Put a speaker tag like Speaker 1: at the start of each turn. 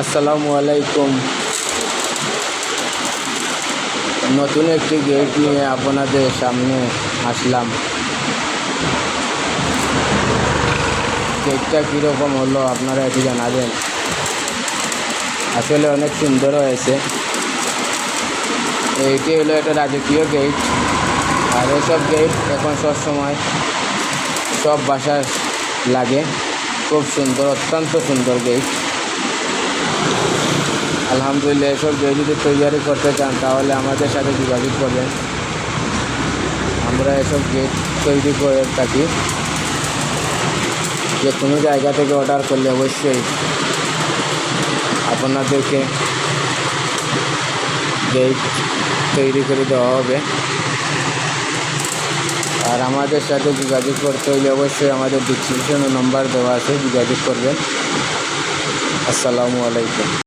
Speaker 1: আসসালামু আলাইকুম। নতুন একটি গেট নিয়ে আপনাদের সামনে আসলাম। গেটটা কীরকম হলো আপনারা একটু জানাবেন। আসলে অনেক সুন্দর হয়েছে। এইটি হলো একটা রাজকীয় গেট, আর এসব গেট এখন সবসময় সব বাসায় লাগে। খুব সুন্দর, অত্যন্ত সুন্দর গেট। আলহামদুলিল্লাহ, এসব গেট যদি তৈরি করতে চান তাহলে আমাদের সাথে যোগাযোগ করবেন। আমরা এসব গেট তৈরি করে থাকি। যে কোনো জায়গা থেকে অর্ডার করলে অবশ্যই আপনাদেরকে গেট তৈরি করে দেওয়া হবে। আর আমাদের সাথে যোগাযোগ করতে হলে অবশ্যই আমাদের ডিসক্রিপশনে নম্বর দেওয়া আছে, যোগাযোগ করবেন। আসসালামু আলাইকুম।